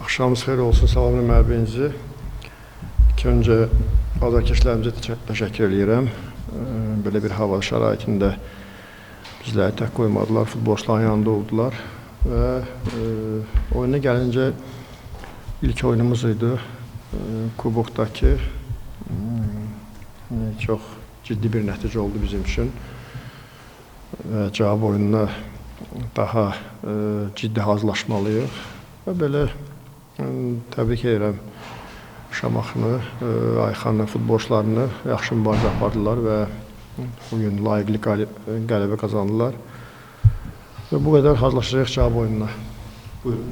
Axşamınız xeyir olsun, salamlı müəllibinizi. İlk öncə azarkeşlərimizə təşəkkür edirəm. Belə bir hava şəraitində bizləri tək qoymadılar, futbolçuların yanında oldular. Və oyuna gəlincə ilk oyunumuz idi. Kubokdakı çox ciddi bir nəticə oldu bizim üçün. Və cavab oyununa daha ciddi hazırlaşmalıyıq. Və belə təbrik edirəm Şamaxını, Ayxanı, futbolçularını yaxşı mübarizə apardılar və bugün layiqli qələbə qazandılar. Və bu qədər hazırlaşacağıq cavab oyununa. Buyurun.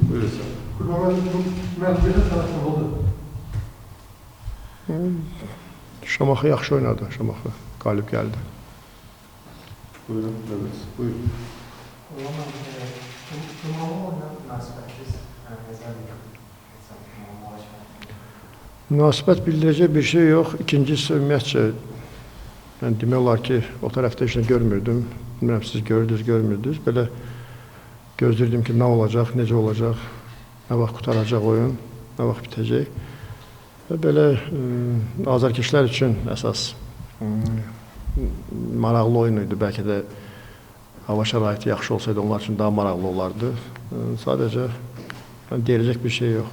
Məğlubiyyətə tərəfdən oldu. Şamaxı yaxşı oynadı, Şamaxı qalib gəldi. Buyurun, evet. Buyurun. Münasibət bildirəcək bir şey yox. İkincisi, ümumiyyətcə, demək olar ki, o tərəfdə heç nə görmürdüm. Bilmirəm, siz gördünüz, görmürdünüz. Belə gözləyirdim ki, nə olacaq, necə olacaq, nə vaxt qutaracaq oyun, nə vaxt bitəcək. Və belə azarkeşlər üçün əsas maraqlı oyun idi. Bəlkə də hava şəraiti yaxşı olsaydı, onlar üçün daha maraqlı olardı. Sadəcə deyiləcək bir şey yox.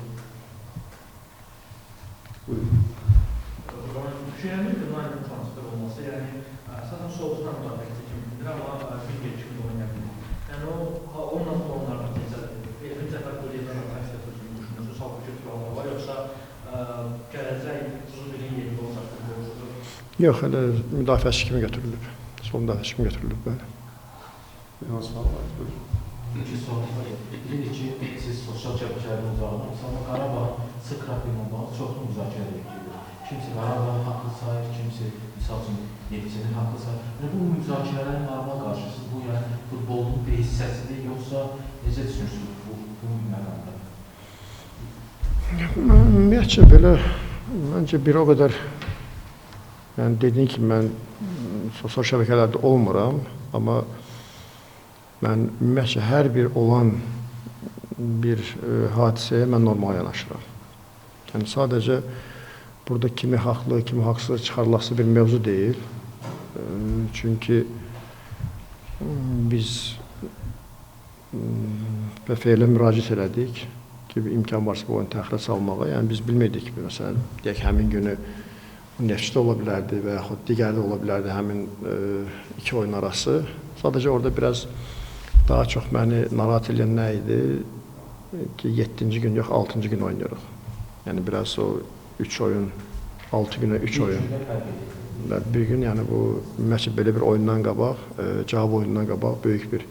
Düşünəmin ki, Nailin transfer olması, yəni əsasən soğuzdan müdafiəçi kimidir, amma bir geçkin oyuna bilir. Yəni onunla sonra onlardan bir dəfə Quliyevdən transfer sözünü düşünürsünüz, halbuki planlar var, yoxsa gələcək Zubirin yerində olacaq futbolcudur? Yox, hələ müdafiəçi kimi götürülüb. Son müdafiəçi kimi götürülüb, bəli. Hansı sual var? Buyurun. İki sual var. Bilirik ki, siz sosial şəbəkələrdə uzaqlanırsınız, amma Qarabağ sıx qrafiyla bağlı çoxlu müzakirə edilir. Kimsə Qarabağ haqlı sayır, kimsə misal üçün Neftçinin haqlı sayır. Bu müzakirələrin normal qarşısınız, bu yəni futbolun bir hissəsidir, yoxsa necə düşünürsünüz bu məqamda? Ümumiyyətcə belə, məncə bir o qədər, yəni dediyim ki, mən sosial şəbəkələrdə olmuram, amma mən ümumiyyətcə hər bir olan bir hadisəyə mən normal yanaşıram. Yəni sadəcə burada kimi haqlı, kimi haqsız çıxarılası bir mövzu deyil. Çünki biz BFL-ə müraciət elədik ki, bir imkan varsa bu oyunu təxirə salmağa. Yəni biz bilmirdik ki, məsələn, deyək həmin günü Neftçidə ola bilərdi və yaxud digərdə ola bilərdi həmin iki oyun arası. Sadəcə orada biraz daha çox məni narahat edən nə idi ki, 7-ci gün yox, 6-cı gün oynayırıq. Yəni biraz o 3 oyun, 6 günə 3 oyun. Və bir gün, yəni bu ümumiyyətcə belə bir oyundan qabaq, cavab oyundan qabaq böyük bir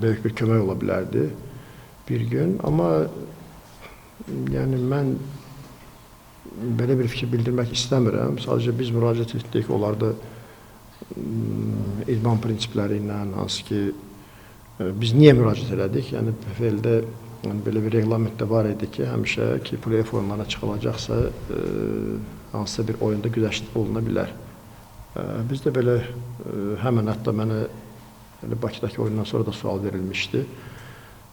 böyük bir kömək ola bilərdi bir gün. Amma yəni mən belə bir fikir bildirmək istəmirəm. Sadəcə biz müraciət etdik, onlarda idman prinsipləri ilə, hansı ki, biz niyə müraciət elədik? Yəni, PFL-də belə bir reglamentdə var idi ki, həmişə ki, play-off oyunlarına çıxılacaqsa, hansısa bir oyunda güzəşt oluna bilər. Biz də belə, həmən hətta mənə Bakıdakı oyundan sonra da sual verilmişdi.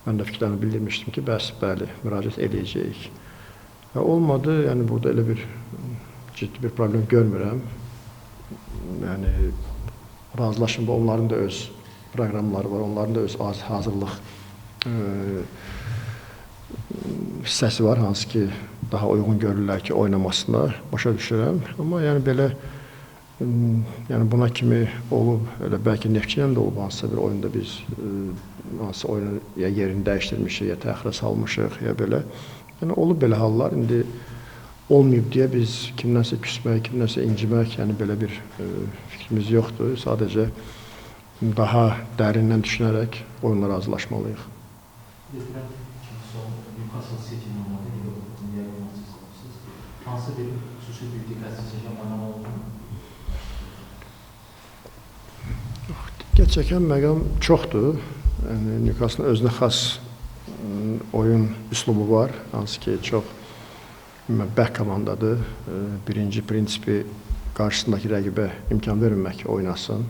Mən də fikirlərini bildirmişdim ki, bəli, müraciət edəcəyik. Olmadı, yəni burada elə bir ciddi bir problem görmürəm. Yəni, razılaşın, onların da öz proqramları var, onların da öz hazırlıq hissəsi var, hansı ki, daha uyğun görürlər ki, oynamasına başa düşürəm. Amma yəni belə, yəni buna kimi olub, elə bəlkə Neftçilə də olub, hansısa bir oyunda biz hansısa oyunu ya yerini dəyişdirmişik, ya təxirə salmışıq, ya belə. Yəni olub belə hallar, indi olmayıb deyə biz kimdənsə küsmək, kimdənsə incimək, yəni belə bir fikrimiz yoxdur. Sadəcə daha dərindən düşünərək oyunlara hazırlaşmalıyıq. Deyirəm, Newcastle City-nin olmadı, hansı bir xüsusi bir diqqətsiz çəkən məqam oldu mu? Diqqət çəkən məqam çoxdur. Yəni, Newcastle-ın özünə xas oyun üslubu var, hansı ki, çox bək komandadır. Birinci prinsipi qarşısındakı rəqibə imkan verməmək ki, oynasın.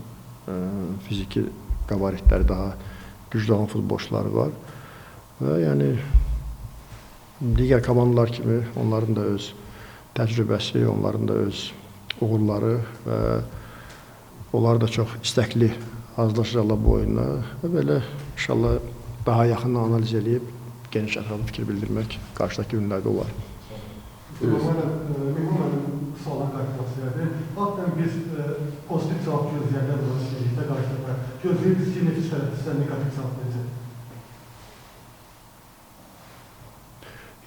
Fiziki qabaritləri daha güclü olan futbolçuları var. Və yəni digər komandalar kimi onların da öz təcrübəsi, onların da öz uğurları və onlar da çox istəkli hazırlaşacaqlar bu oyuna və belə inşallah daha yaxından analiz edib geniş ətraflı fikir bildirmək qarşıdakı günlərdə olar. Mehman sualdan qayıtmaq istəyərdim. Hatta biz pozitiv cavab gözləyənlər var istəyirikdə qarşıda. Gözləyirsiniz ki, neçə tərəfdən negativ cavab verəcək?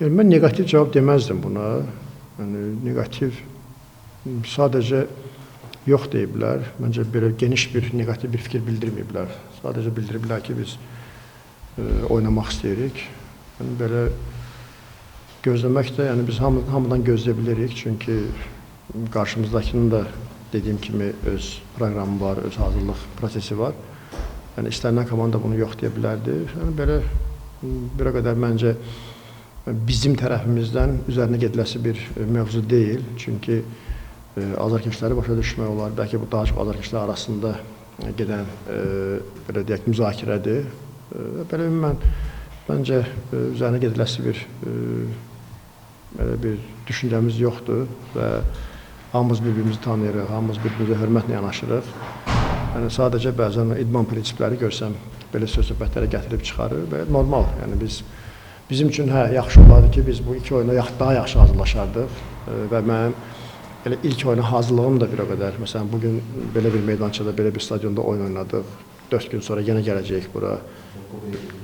Yəni, mən negativ cavab deməzdim buna. Yəni, negativ sadəcə yox deyiblər. Məncə belə geniş bir negativ bir fikir bildirməyiblər. Sadəcə bildiriblər ki, biz oynamaq istəyirik. Yəni, belə gözləmək də, yəni biz hamıdan gözləyə bilirik. Çünki qarşımızdakının da dediyim kimi öz proqramı var, öz hazırlıq prosesi var. Yəni, istənilən komanda bunu yox deyə bilərdi. Yəni, belə bir o qədər məncə bizim tərəfimizdən üzərinə gediləsi bir mövzu deyil. Çünki azarkeşləri başa düşmək olar. Bəlkə bu daha çox azarkeşlər arasında gedən belə deyək, müzakirədir. Belə ümumən məncə üzərinə gediləsi bir düşüncəmiz yoxdur və hamımız bir-birimizi tanıyırıq, hamımız bir-birimizə hörmətlə yanaşırıq. Yəni, sadəcə bəzən idman prinsipləri görsəm, belə söz-söhbətlərə gətirib çıxarır və normal. Yəni, bizim üçün yaxşı olardı ki, biz bu iki oyuna daha yaxşı hazırlaşardıq və mənim elə ilk oyuna hazırlığım da bir o qədər. Məsələn, bugün belə bir meydançada, belə bir stadionda oyun oynadık. 4 gün sonra yenə gələcəyik bura.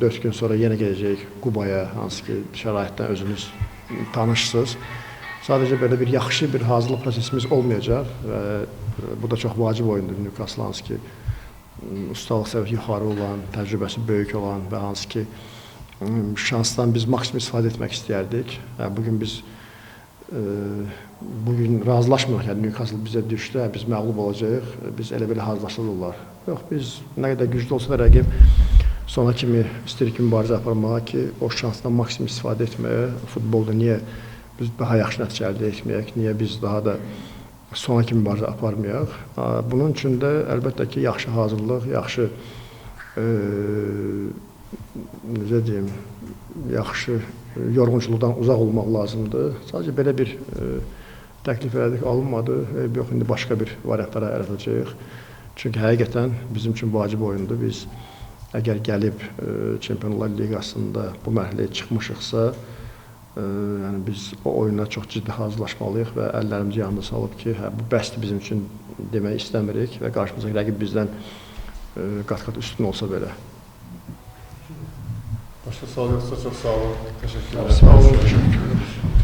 4 gün sonra yenə gələcəyik Qubaya, hansı ki, şəraitdən özünüz tanışsınız. Sadəcə belə bir yaxşı bir hazırlıq prosesimiz olmayacaq və bu da çox vacib oyundur Newcastle, hansı ki, ustalıq səviyyəsi yuxarı olan, təcrübəsi böyük olan və hansı ki, şansdan biz maksimum istifadə etmək istəyərdik. Bugün biz razılaşmırıq, yəni Newcastle bizə düşdü, biz məğlub olacağıq, biz elə belə hazırlaşırlar. Yox, biz nə qədər güclü olsa da rəqib sona kimi istəyirik mübarizə aparmağa ki, o şansdan maksimum istifadə etməyə, futbolda niyə biz daha yaxşı nəticə əldə etməyək, niyə biz daha da sona kimi mübarizə aparmayaq. Bunun üçün də əlbəttə ki, yaxşı hazırlıq, yaxşı necə deyim, yaxşı yorğunçuluqdan uzaq olmaq lazımdır. Sadəcə belə bir təklif elədik, alınmadı. Yox, indi başqa bir variantlara əl atacağıq. Çünki həqiqətən bizim üçün vacib oyundur. Biz əgər gəlib Çempionlar Liqasında bu mərhələyə çıxmışıqsa, yəni biz o oyuna çox ciddi hazırlaşmalıyıq və əllərimizi yanında salıb ki, bu bəsdir bizim üçün demək istəmirik və qarşımızdakı rəqib bizdən qat-qat üstün olsa belə. Başka sağ olun, çok sağ olun. Teşekkürler. Sağ olun, teşekkür ederim.